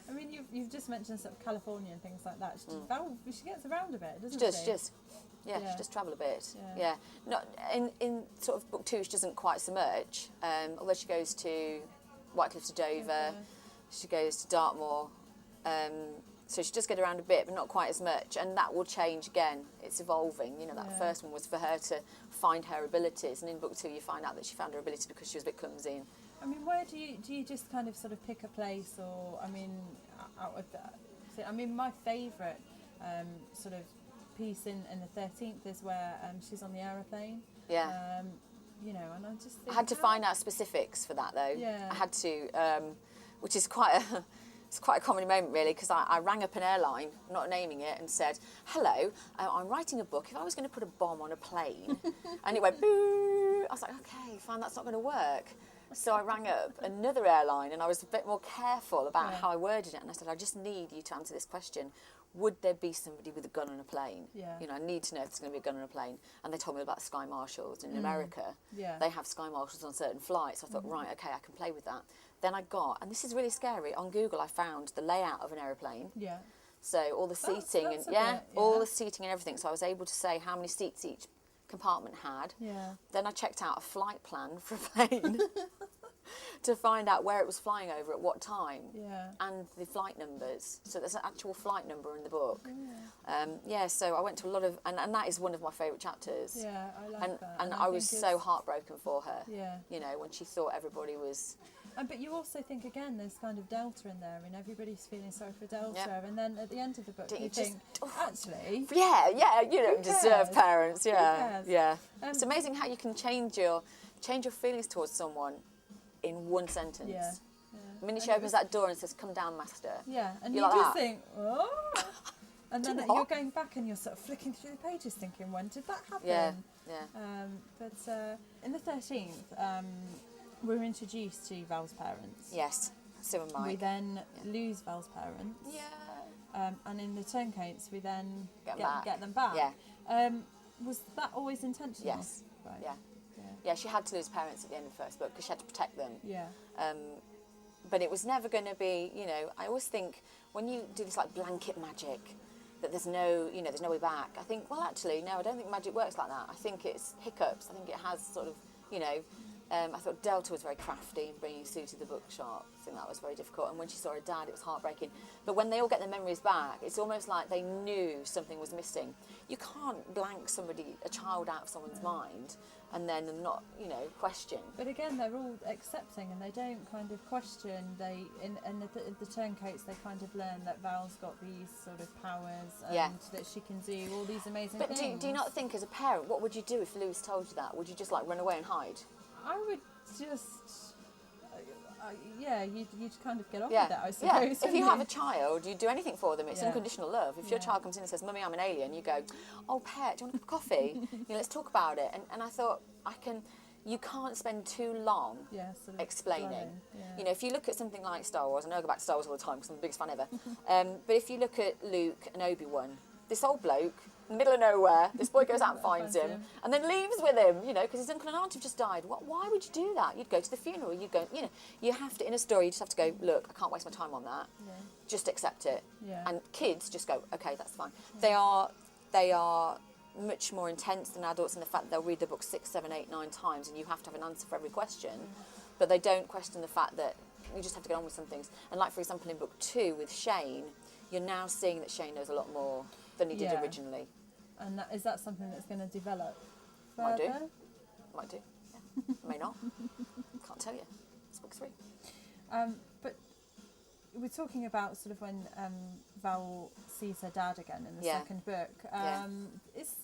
I mean, you've just mentioned sort of California and things like that. She gets around a bit, doesn't She she? does. Yeah, she does travel a bit. Yeah. Not in sort of book 2, she doesn't quite so much. Although she goes to Whitecliff to Dover, she goes to Dartmoor. So she does get around a bit, but not quite as much. And that will change again. It's evolving. You know, that first one was for her to find her abilities, and in book 2 you find out that she found her ability because she was a bit clumsy. I mean, where do you just kind of sort of pick a place, or I mean, out of that? So, I mean, my favourite sort of piece in the 13th is where she's on the aeroplane. Yeah. You know, and I just think I had to find out specifics for that though. Yeah. I had to, which is quite a comedy moment really, because I rang up an airline, not naming it, and said, "Hello, I'm writing a book. If I was going to put a bomb on a plane," and it went boo. I was like, "Okay, fine, that's not going to work." So I rang up another airline, and I was a bit more careful about how I worded it, and I said, "I just need you to answer this question. Would there be somebody with a gun on a plane? Yeah. You know, I need to know if there's going to be a gun on a plane." And they told me about Sky Marshals. In America, they have Sky Marshals on certain flights. I thought, right, okay, I can play with that. Then I got, and this is really scary, on Google I found the layout of an aeroplane. Yeah. So all the seating all the seating and everything. So I was able to say how many seats each compartment had. Yeah. Then I checked out a flight plan for a plane to find out where it was flying over at what time. Yeah. And the flight numbers. So there's an actual flight number in the book. So I went to a lot of, and that is one of my favourite chapters. Yeah, I like that. And I was so heartbroken for her. Yeah. You know, when she thought everybody was. But you also think, again, there's kind of Delta in there, and everybody's feeling sorry for Delta, Yep. and then at the end of the book you think, actually... Yeah, you don't deserve parents, Who cares? yeah. It's amazing how you can change your feelings towards someone in one sentence. Yeah. The minute she opens that door and says, "Come down, master." Yeah, and you're you like just that. think, oh... And then you're going back and you're sort of flicking through the pages thinking, when did that happen? Yeah. But in the 13th, we're introduced to Val's parents. Yes, Sue and Mike. We then lose Val's parents. Yeah. And in the Turncoats, we then Get them back. Yeah. Was that always intentional? Yes. Right. Yeah, she had to lose parents at the end of the first book because she had to protect them. Yeah. But it was never going to be, you know, I always think when you do this like blanket magic, that there's no way back. I think, well, actually, no, I don't think magic works like that. I think it's hiccups. I think it has sort of, you know, I thought Delta was very crafty in bringing Sue to the bookshop. I think that was very difficult. And when she saw her dad, it was heartbreaking. But when they all get their memories back, it's almost like they knew something was missing. You can't blank a child out of someone's mind and then not, you know, question. But again, they're all accepting and they don't kind of question. In the Turncoats, they kind of learn that Val's got these sort of powers and that she can do all these amazing things. But do you not think, as a parent, what would you do if Lewis told you that? Would you just like run away and hide? I would just, you'd kind of get on with it, I suppose. Yeah, if you have a child, you do anything for them. It's unconditional love. If your child comes in and says, "Mummy, I'm an alien," you go, "Oh, pet, do you want a cup of coffee? You know, let's talk about it." And I thought, you can't spend too long sort of explaining. Yeah. You know, if you look at something like Star Wars, I know I go back to Star Wars all the time because I'm the biggest fan ever, but if you look at Luke and Obi-Wan, this old bloke, middle of nowhere, this boy goes out and finds him and then leaves with him, you know, because his uncle and aunt have just died. Why would you do that? You'd go to the funeral, you'd go, you know, you have to, in a story, you just have to go, look, I can't waste my time on that. Yeah. Just accept it. Yeah. And kids just go, okay, that's fine. Yeah. They are much more intense than adults in the fact that they'll read the book 6, 7, 8, 9 times and you have to have an answer for every question. But they don't question the fact that you just have to get on with some things. And like, for example, in book 2 with Shane, you're now seeing that Shane knows a lot more than he did originally. And is that something that's going to develop further? Might do. Yeah. May not. Can't tell you. It's book 3. But we're talking about sort of when Val sees her dad again in the second book. Is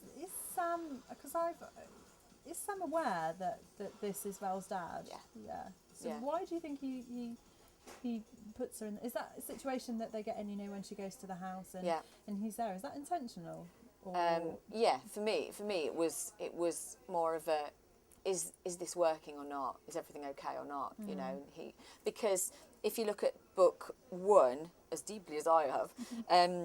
Sam? Because is Sam aware that this is Val's dad? Yeah. So why do you think he puts her in? Is that a situation that they get in, you know, when she goes to the house and he's there? Is that intentional? Or? For me it was more of a, is this working or not? Is everything okay or not? You know, because if you look at book 1 as deeply as I have,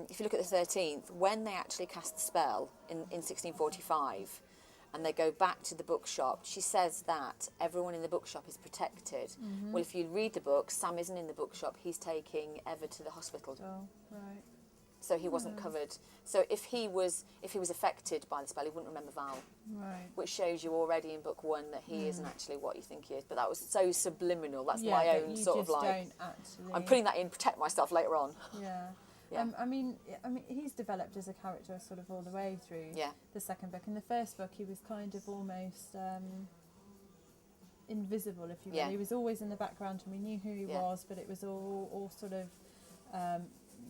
if you look at the 13th, when they actually cast the spell in 1645, and they go back to the bookshop, she says that everyone in the bookshop is protected. Well, if you read the book, Sam isn't in the bookshop, he's taking Eva to the hospital. Oh, right. So he wasn't covered. So if he was affected by the spell, he wouldn't remember Val. Right. Which shows you already in book one that he isn't actually what you think he is. But that was so subliminal. That's Yeah, my that own you sort of just like. don't actually... I'm putting that in, protect myself later on. Yeah. Yeah. I mean, he's developed as a character sort of all the way through the second book. In the first book, he was kind of almost invisible, if you will. Yeah. He was always in the background, and we knew who he was, but it was all sort of,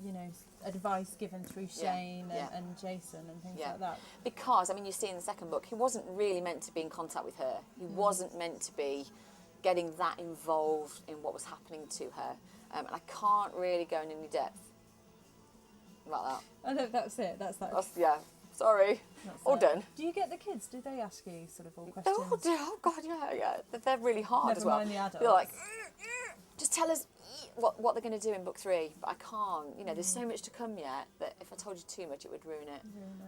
you know, advice given through Shane and Jason and things like that. Because, I mean, you see in the second book, he wasn't really meant to be in contact with her. He wasn't meant to be getting that involved in what was happening to her. And I can't really go in any depth about that. I know, that's it. That's that. Sorry. All done. Do you get the kids? Do they ask you sort of all questions? Oh God, yeah. They're really hard Never as well. mind the adults. They're like, just tell us what they're going to do in book 3. But I can't. You know, there's so much to come yet that if I told you too much, it would ruin it.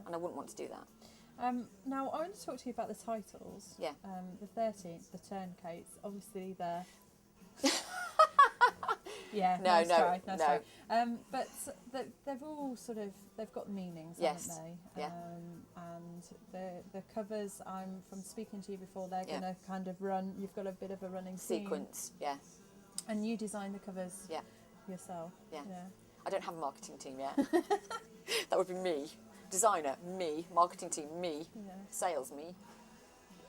And I wouldn't want to do that. Now, I want to talk to you about the titles. Yeah. The 13th, the Turncoats. Obviously, they're... Yeah, No. Try. But they've all sort of, they've got meanings, haven't they? Yeah. And the covers, from speaking to you before, they're going to kind of run, you've got a bit of a running Sequence, theme. And you design the covers yourself. Yeah. I don't have a marketing team yet. That would be me. Designer, me. Marketing team, me. Yeah. Sales, me.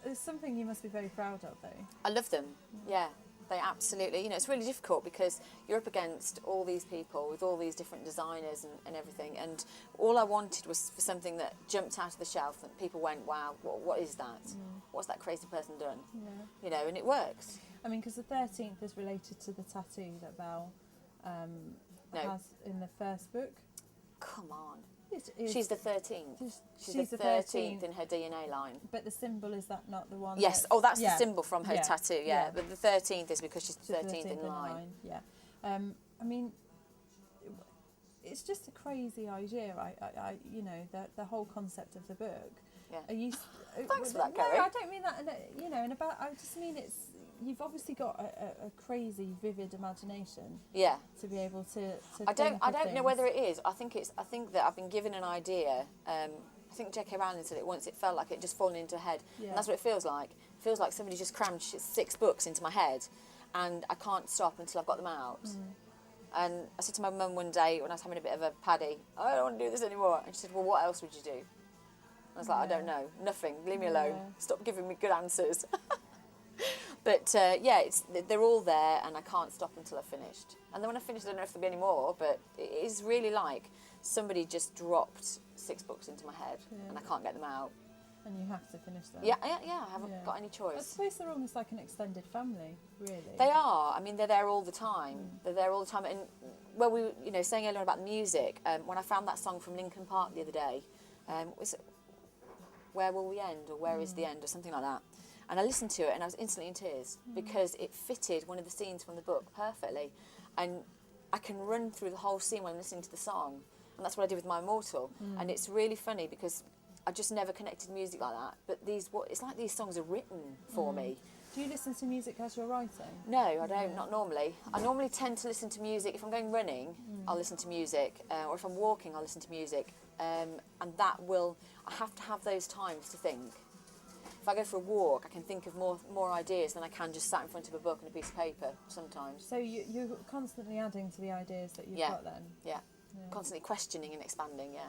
It's something you must be very proud of, though. I love them, yeah. They absolutely, you know, it's really difficult because you're up against all these people with all these different designers and everything, and all I wanted was for something that jumped out of the shelf and people went, wow, what is that? What's that crazy person done? Yeah. You know, and it works. I mean, because the 13th is related to the tattoo that Val has in the first book. Come on. She's the 13th. She's the 13th in her DNA line. But the symbol, is that not the one? Yes. That's the symbol from her tattoo. Yeah. But the 13th is because she's 13th in line. Yeah. I mean, it's just a crazy idea. I you know, the whole concept of the book. Yeah. Are you? Thanks for that, Kerry. No, I don't mean that. You know, I just mean you've obviously got a crazy, vivid imagination. Yeah. To be able to I don't know whether it is. I think that I've been given an idea. I think J.K. Rowling said it once. It felt like it just fallen into her head, and that's what it feels like. It feels like somebody just crammed 6 books into my head, and I can't stop until I've got them out. And I said to my mum one day when I was having a bit of a paddy, I don't want to do this anymore. And she said, well, what else would you do? I was like, I don't know, nothing. Leave me alone. Stop giving me good answers. But they're all there, and I can't stop until I've finished. And then when I finish, I don't know if there'll be any more, but it is really like somebody just dropped 6 books into my head, and I can't get them out. And you have to finish them. Yeah, I haven't got any choice. I suppose they're almost like an extended family, really. They are. I mean, they're there all the time. They're there all the time. And well, we, you know, saying earlier about the music, when I found that song from Linkin Park the other day, was it Where Will We End, or Where Is the End, or something like that. And I listened to it and I was instantly in tears because it fitted one of the scenes from the book perfectly. And I can run through the whole scene when I'm listening to the song. And that's what I did with My Immortal. And it's really funny because I just never connected music like that. But it's like these songs are written for me. Do you listen to music as you're writing? No, I don't, not normally. I normally tend to listen to music. If I'm going running, I'll listen to music. Or if I'm walking, I'll listen to music. And I have to have those times to think. If I go for a walk, I can think of more ideas than I can just sat in front of a book and a piece of paper sometimes. So you're constantly adding to the ideas that you've got then? Yeah, constantly questioning and expanding, yeah.